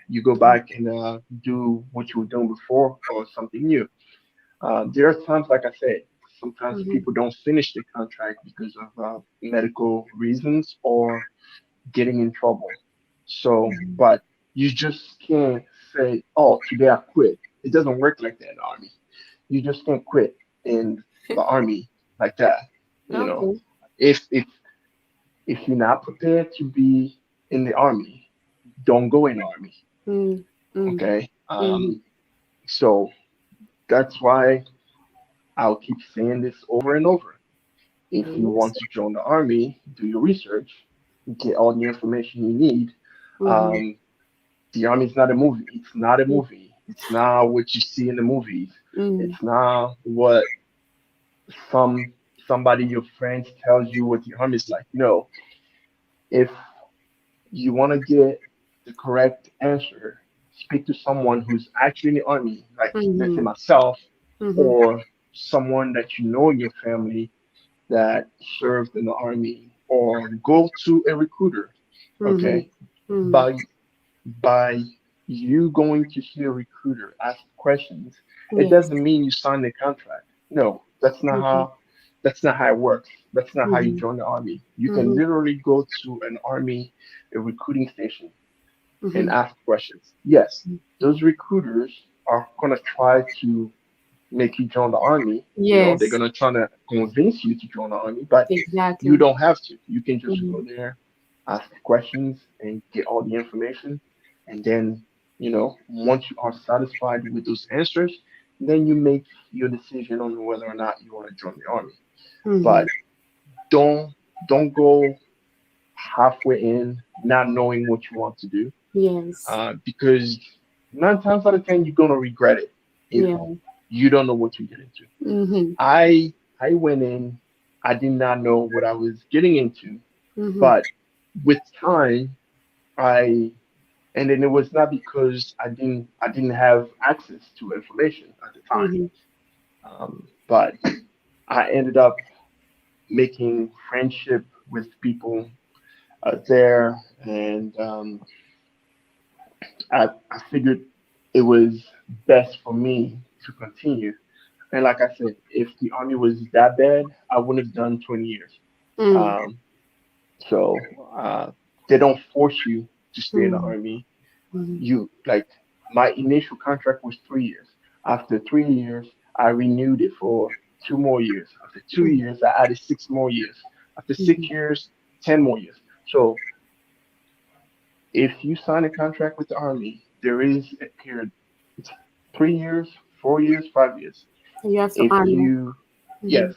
you go mhm, back and do what you were doing before or something new. There are times, like I said, sometimes mhm, people don't finish the contract because of medical reasons or getting in trouble. So, mhm. but you just can't say, "Oh, today I quit." It doesn't work like that in the army. You just can't quit in the army like that. You know, Okay. if if if you're not prepared to be in the army, don't go in the army. Mm, mm, Okay. mhm. So that's why I'll keep saying this over and over. Do If you you want say? to join the army, do your research, get all the information you need. Mhm, Um, the army is not a movie. It's not a mm, movie. It's not what you see in the movies. mhm, It's not what some somebody your friends tells you what the army is like. No, if you want to get the correct answer, speak to someone who's actually in the army, like let's say mhm, myself, mhm, or someone that you know in your family that served in the army, or go to a recruiter. mhm, Okay, mhm. by by you going to see a recruiter, ask questions, it Yes. doesn't mean you sign the contract. No, Mhm, that's not how it works. That's not how you mhm, join the army. You can mhm, literally go to an army, a recruiting station, and mhm. ask questions. Yes, those recruiters are gonna try to make you join the army. They're Yes, gonna try to convince you to join the army, but you exactly. don't have to. You can just Mhm, go there, ask questions, and get all the information. And then, once you are satisfied with those answers, then you make your decision on whether or not you want to join the army. mhm. But don't don't go halfway in, not knowing what you want to do, Yes. because 9 times out of 10 you're gonna regret it if Yeah. you don't know what you get into. Mhm. I went in. I did not know what I was getting into, Mhm. but with time, I and then it was not because I didn't have access to information at the time, Mhm. but I ended up making friendship with people there, and I figured it was best for me to continue. And like I said, if the army was that bad, I wouldn't have done 20 years. Mm. Um, so they don't force you to stay in the Mm. army. Mhm. You like my initial contract was 3 years. After 3 years, I renewed it for 2 more years. After two Mhm. years, I added 6 more years. After Mhm. 6 years, 10 more years. So if you sign a contract with the army, there is a period. It's 3 years, 4 years, 5 years. You have to If honor. you, yes, Mhm.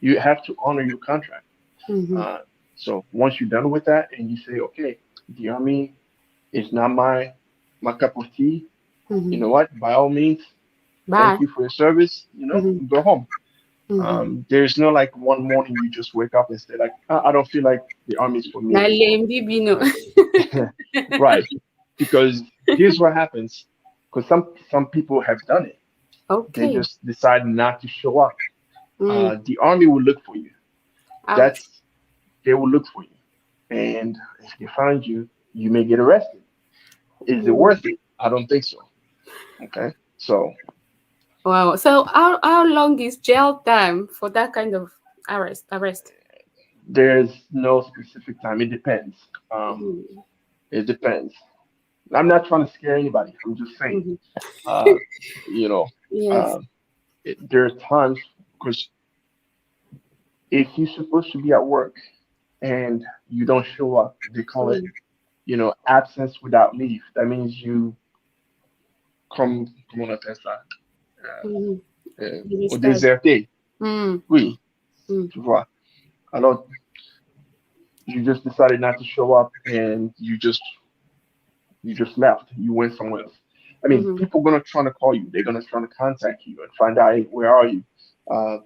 you have to honor your contract. Mhm. Uh, so once you're done with that and you say, okay, the army is not my cup of tea, you Mhm. know what? By all means, thank Bye. you for your service. Mhm. Go home. Mhm. There's no like one morning you just wake up and say like, I don't feel like the army's for me anymore. Nale mbibino. Right? Because here's what happens. Because some people have done it. They Okay. just decide not to show up. Mm. The army will look for you. Ouch. That's They will look for you, and if they find you, you may get arrested. Is it Mm. worth it? I don't think so. Okay, so Wow. So how long is jail time for that kind of arrest? there's no specific time. It depends. Um, Mhm. it depends. I'm not trying to scare anybody. I'm just saying. Mhm. Uh, you know, Yes. uh, there are times because if you're supposed to be at work and you don't show up, they call it, Mm. absence without leave. That means you comment on appelle ça? Mhm. Au Ministers. déserté. Mm. Oui, Mm. tu vois. Alors, you just decided not to show up and you just left. You went somewhere else. I mean, Mhm. people gonna try to call you. They're gonna try to contact you and find out, hey, where are you?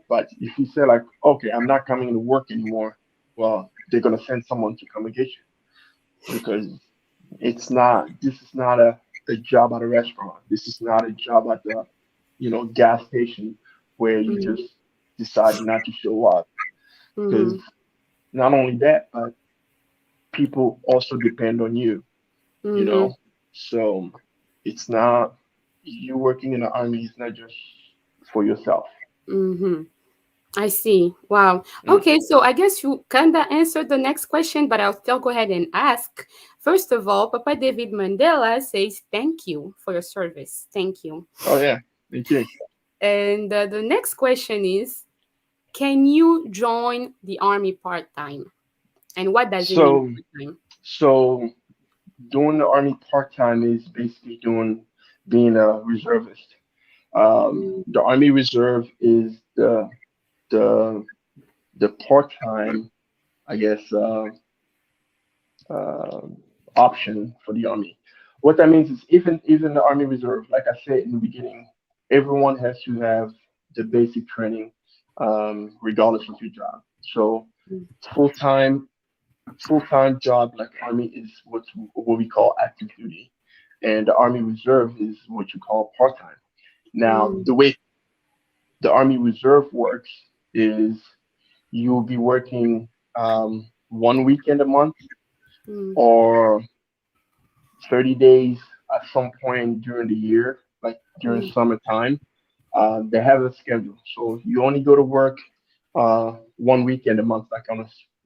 But if you say like, okay, I'm not coming to work anymore, well, they're gonna send someone to come and get you because it's not. This is not a job at a restaurant. This is not a job at the gas station where you Mhm. just decide not to show up because Mhm. not only that, but people also depend on you, you Mhm. know. So it's not you working in the army is not just for yourself. Mhm. I see. Wow. Mm. Okay, so I guess you kind of answered the next question, but I'll still go ahead and ask. First of all, Papa David Mandela says thank you for your service. Thank you. Oh yeah, thank you. And the next question is, can you join the army part time? And what does it mean So part time? so doing the army part time is basically doing being a reservist. The army reserve is the the part time, I guess, uh, option for the army. What that means is even the army reserve, like I said in the beginning, everyone has to have the basic training, regardless of your job. So full time full time job like army is what we call active duty, and the army reserve is what you call part time. Now Mm, the way the army reserve works is you will be working 1 weekend a month mm, or 30 days at some point during the year, like during mm, summertime. They have a schedule, so you only go to work 1 weekend a month,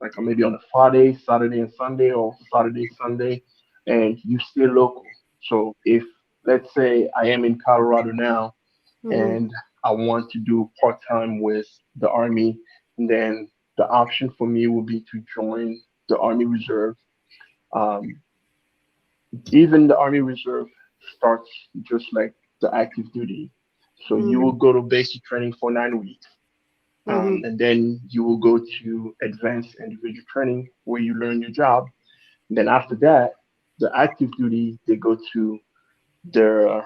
like maybe on a Friday, Saturday, and Sunday, or Saturday, Sunday, and you stay local. So if let's say I am in Colorado now mm, and I want to do part time with the Army, then the option for me will be to join the Army Reserve. Um, Even the Army Reserve starts just like the active duty. So you will mm, go to basic training for 9 weeks, mhm, and then you will go to advanced individual training where you learn your job. And then after that, the active duty, they go to their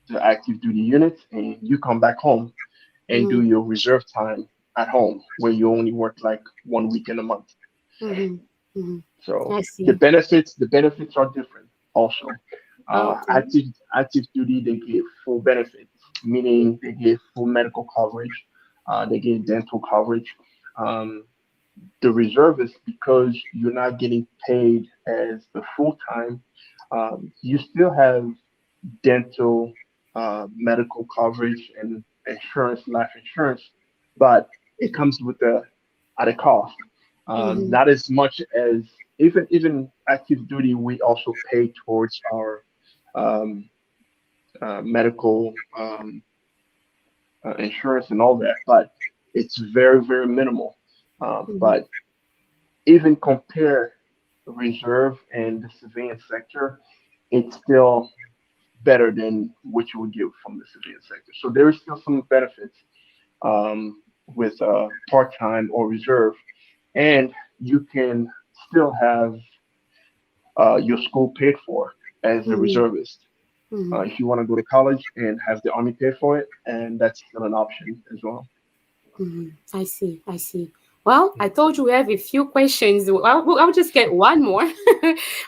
the active duty units, and you come back home and do mm, your reserve time. at home, where you only work like 1 weekend a month. Mm-hmm. Mm-hmm. So I see. the benefits are different. Also, Okay. active duty, they give full benefits, meaning they give full medical coverage, they give dental coverage. Um, the reservist, because you're not getting paid as the full time, you still have dental, medical coverage, and insurance, life insurance, but it comes with at a cost. Mm-hmm. Not as much as even active duty. We also pay towards our um, medical insurance and all that, but it's very minimal. Mm-hmm. But even compare reserve and the civilian sector, it's still better than what you would get from the civilian sector. So there is still some benefits with part-time or reserve, and you can still have your school paid for as a Mm-hmm. reservist. If you want to go to college and have the army pay for it, and that's still an option as well. Mm-hmm. I see. I see. Well, I told you we have a few questions. I'll just get one more,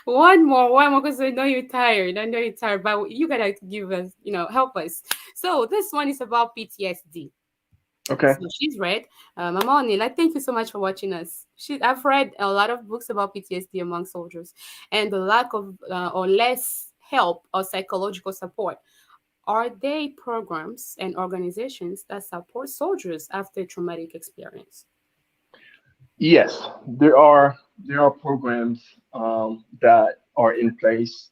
one more, because I know you're tired. I know you're tired, but you gotta give us, help us. So this one is about PTSD. Okay. So she's read. Mama Onila, thank you so much for watching us. I've read a lot of books about PTSD among soldiers and the lack of or less help or psychological support. Are they programs and organizations that support soldiers after traumatic experience? Yes, there are programs that are in place,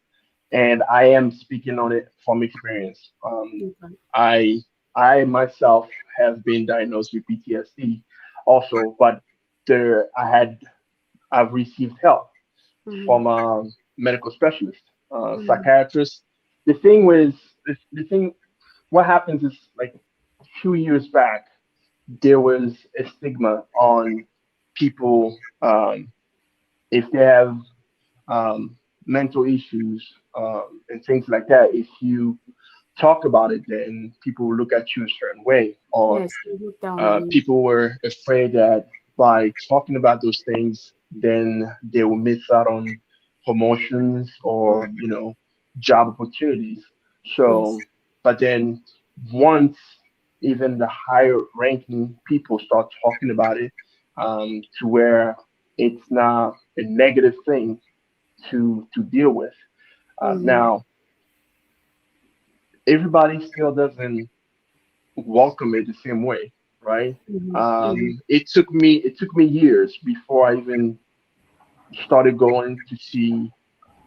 and I am speaking on it from experience. Okay. I I myself have been diagnosed with PTSD also, but I've received help Mm-hmm. from a medical specialist, Mm-hmm. psychiatrist. The thing was the thing. What happens is, like, a few years back, there was a stigma on people, if they have mental issues, and things like that. If you talk about it, then people will look at you a certain way, or Yes, you look down on you. people were afraid that by talking about those things, then they will miss out on promotions or, job opportunities. So, Yes. but then once even the higher ranking people start talking about it, to where it's not a negative thing to deal with. Mm-hmm. Now, everybody still doesn't welcome it the same way, right? Mm-hmm. Mm-hmm. It took me years before I even started going to see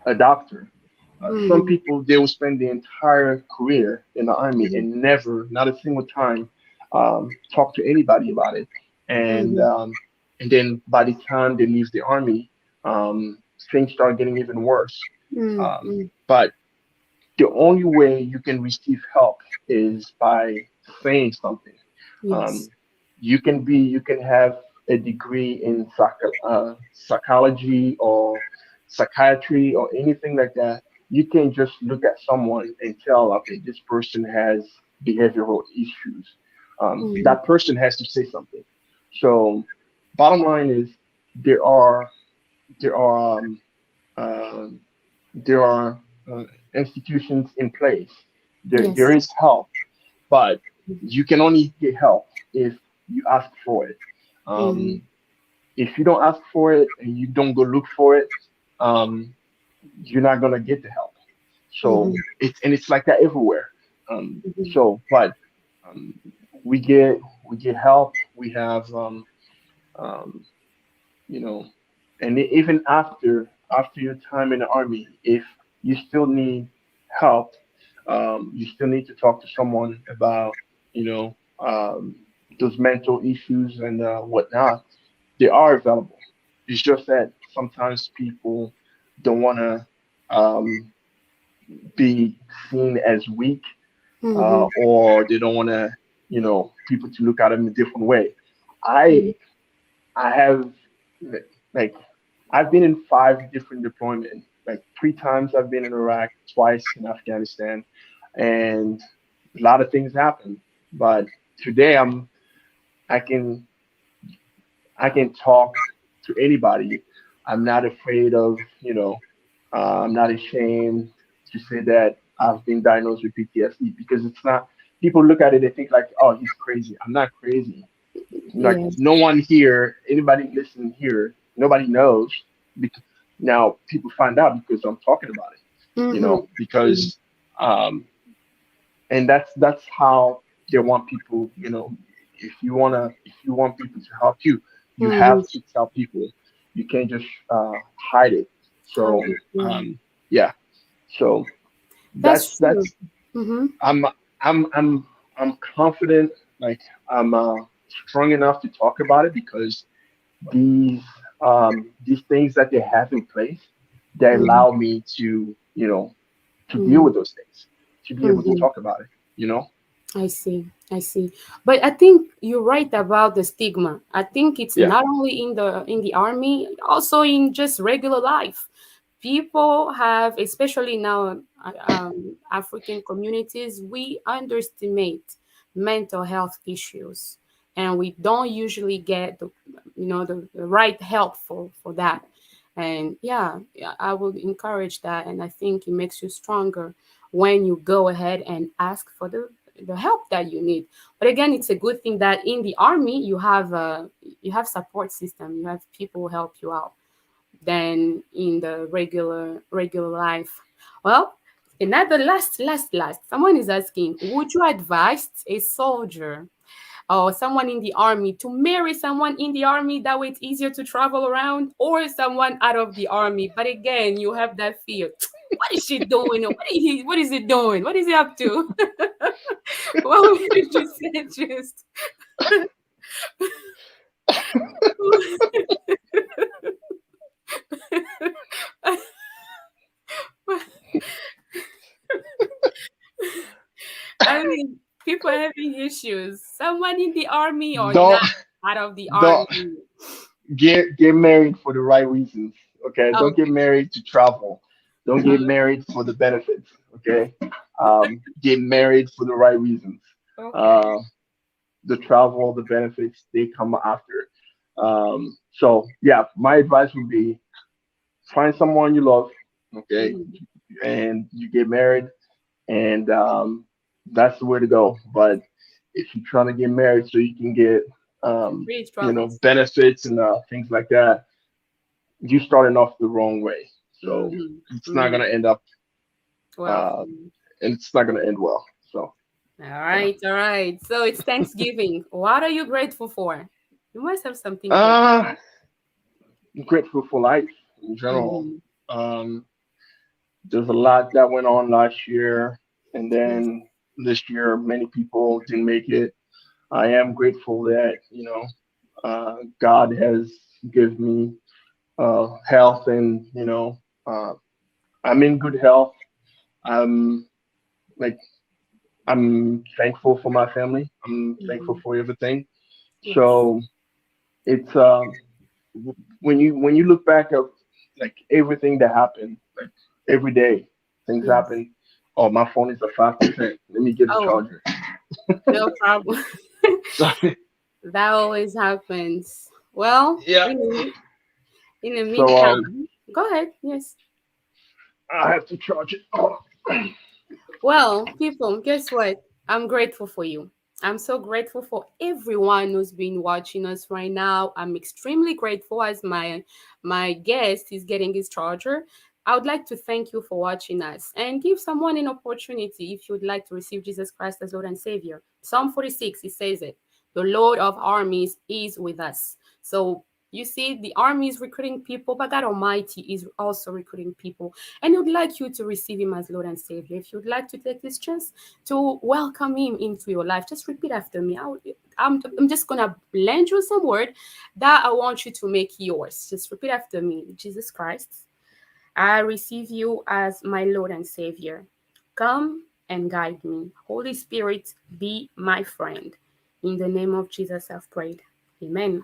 a doctor. Some Mm-hmm. people, they will spend the entire career in the army and never, not a single time, talk to anybody about it. And Mm-hmm. um, and then by the time they leave the army, things start getting even worse. Mm-hmm. But the only way you can receive help is by saying something. Yes. Um, you can have a degree in psychology or psychiatry or anything like that. You can just look at someone and tell, okay, this person has behavioral issues. Mm-hmm. That person has to say something. So, bottom line is, there are there are uh, there are institutions in place. There Yes. is help, but you can only get help if you ask for it. Mm-hmm. Um, if you don't ask for it and you don't go look for it, um, you're not gonna get the help. So Mm-hmm. it's like that everywhere. But um, we get help. We have um, you know, and even after your time in the army, if you still need help, you still need to talk to someone about, you know, those mental issues and whatnot. They are available. It's just that sometimes people don't want to um, be seen as weak, Mm-hmm. or they don't want to, people to look at them a different way. I I have, like, I've been in 5 different deployments. Like, 3 times I've been in Iraq, twice in Afghanistan, and a lot of things happen. But today I can. I can talk to anybody. I'm not afraid of, I'm not ashamed to say that I've been diagnosed with PTSD because it's not. People look at it, they think like, oh, he's crazy. I'm not crazy. Like Yes. no one here, anybody listening here, nobody knows. Because now people find out because I'm talking about it. Mm-hmm. Because and that's how they want people. If you want people to help you, you Mm-hmm. have to tell people. You can't just hide it. So Yeah. yeah, so That's true. that's Mm-hmm. I'm I'm I'm I'm confident. Like I'm strong enough to talk about it because these these things that they have in place, they allow me to to deal Mm-hmm. with those things, to be able to Mm-hmm. talk about it. You know? I see. I see. But I think you're right about the stigma. I think it's Yeah. not only in the army, also in just regular life. People have, especially now, African communities, we underestimate mental health issues, and we don't usually get the right help for that. And yeah, I would encourage that, and I think it makes you stronger when you go ahead and ask for the help that you need. But again, it's a good thing that in the army you have support system, you have people who help you out than in the regular life. Well, another last. Someone is asking, would you advise a soldier or someone in the army to marry someone in the army? That way it's easier to travel around, or someone out of the army. But again, you have that fear. What is she doing? What is he doing? What is he up to? What would you just suggest? I mean, people having issues. Someone in the army or Don't not out of the don't army. get married for the right reasons. Okay, don't get Okay. married to travel. Don't get Uh, married for the benefits. Okay, get married for the right reasons. okay. Uh, the travel, the benefits, they come after. So yeah, my advice would be find someone you love. Okay, Mhm. and you get married, and that's the way to go. But if you're trying to get married so you can get Free travels. benefits and things like that, you starting off the wrong way. So Hmm. it's not Hmm. gonna end up, Well, uh, and it's not gonna end well. So all yeah. right, all right. So it's Thanksgiving. What are you grateful for? You must have something great. Uh, I'm grateful for life in general. Hmm. Um, there's a lot that went on last year, and Yes. then this year many people didn't make it. I am grateful that God has given me health, and uh, I'm in good health. I'm like I'm thankful for my family. I'm thankful Hmm. for everything. Yes. So it's when you look back at like everything that happened, like every day things Yes. happen. Oh, my phone is at 5%. Let me get a Oh, charger. no problem. So That always happens. Well, yeah. in the So meantime, go ahead. Yes. I have to charge it. Oh. Well, people, guess what? I'm grateful for you. I'm so grateful for everyone who's been watching us right now. I'm extremely grateful as my guest is getting his charger. I would like to thank you for watching us and give someone an opportunity if you would like to receive Jesus Christ as Lord and Savior. Psalm 46, it says it. The Lord of armies is with us. So you see, the army is recruiting people, but God Almighty is also recruiting people, and would like you to receive him as Lord and Savior. If you'd like to take this chance to welcome him into your life, just repeat after me. I'm just going to lend you some word that I want you to make yours. Just repeat after me. Jesus Christ, I receive you as my Lord and Savior. Come and guide me. Holy Spirit, be my friend. In the name of Jesus, I've prayed. Amen.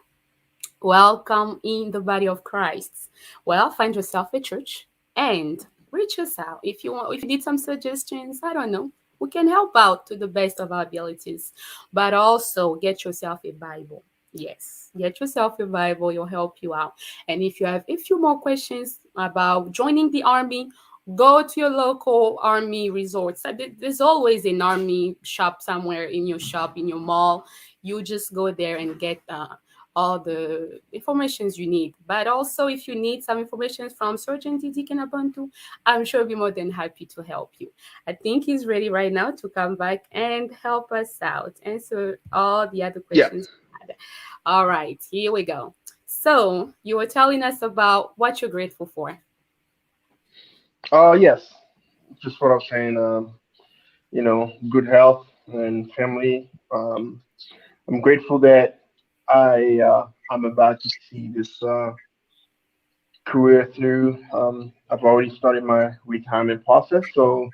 Welcome in the body of Christ. Well, find yourself a church and reach us out. If you need some suggestions, I don't know. We can help out to the best of our abilities. But also get yourself a Bible. Yes, get yourself a Bible, it'll help you out. And if you have a few more questions about joining the army, go to your local army resorts. There's always an army shop somewhere in your shop, in your mall. You just go there and get all the informations you need. But also, if you need some information from Surgeon Didi Kenabantu, I'm sure he'll be more than happy to help you. I think he's ready right now to come back and help us out, answer all the other Yeah. questions. All right, here we go. So, you were telling us about what you're grateful for. Yes. Just what I was saying. Good health and family. I'm grateful that I'm about to see this career through. I've already started my retirement process, so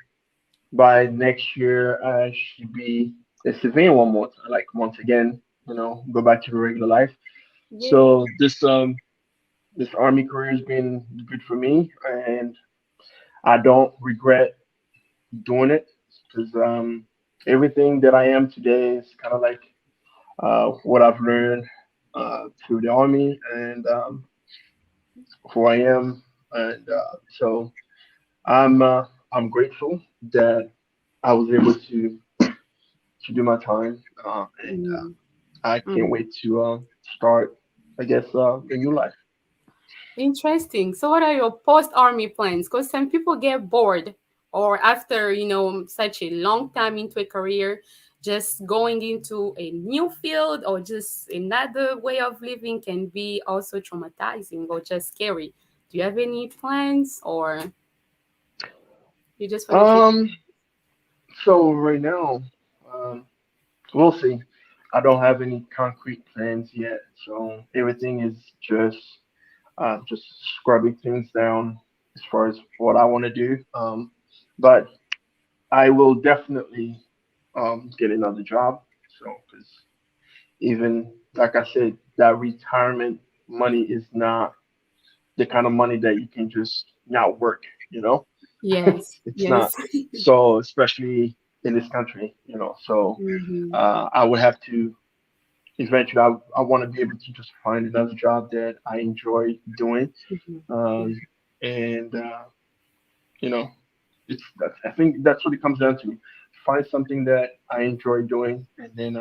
by next year I should be a civilian one more time, like once again, go back to the regular life. Yay. So this army career has been good for me, and I don't regret doing it because everything that I am today is kind of like what I've learned through the army and who I am, and so I'm grateful that I was able to do my time, and Mm, I can't mm. wait to start, I guess, a new life. Interesting. So, what are your post-army plans? Because some people get bored, or after such a long time into a career, just going into a new field or just another way of living can be also traumatizing or just scary. Do you have any plans, or you just want to keep? Um, so right now, um, we'll see. I don't have any concrete plans yet, so everything is just scrubbing things down as far as what I want to do. But I will definitely get another job. So, because even like I said, that retirement money is not the kind of money that you can just not work. You know, Yes, it's not. yes. So, especially in this country, so Hmm. I would have to eventually. I want to be able to just find another job that I enjoy doing, Hmm. um, and you know, I think that's what it comes down to. Find something that I enjoy doing, and then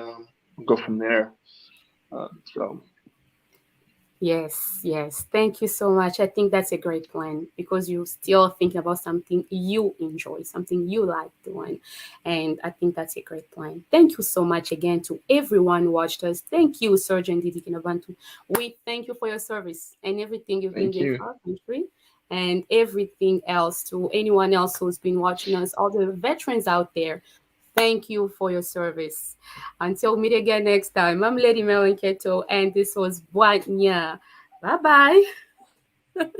go from there. So Yes, yes. Thank you so much. I think that's a great plan because you're still thinking about something you enjoy, something you like doing. And I think that's a great plan. Thank you so much again to everyone who watched us. Thank you, Surgeon Didi Kenabantu. We thank you for your service and everything you've been thank doing you, for our country and everything else to anyone else who's been watching us, all the veterans out there. Thank you for your service. Until we meet again next time, I'm Lady Marilyne Keto, and this was BWAGNYA. Bye bye.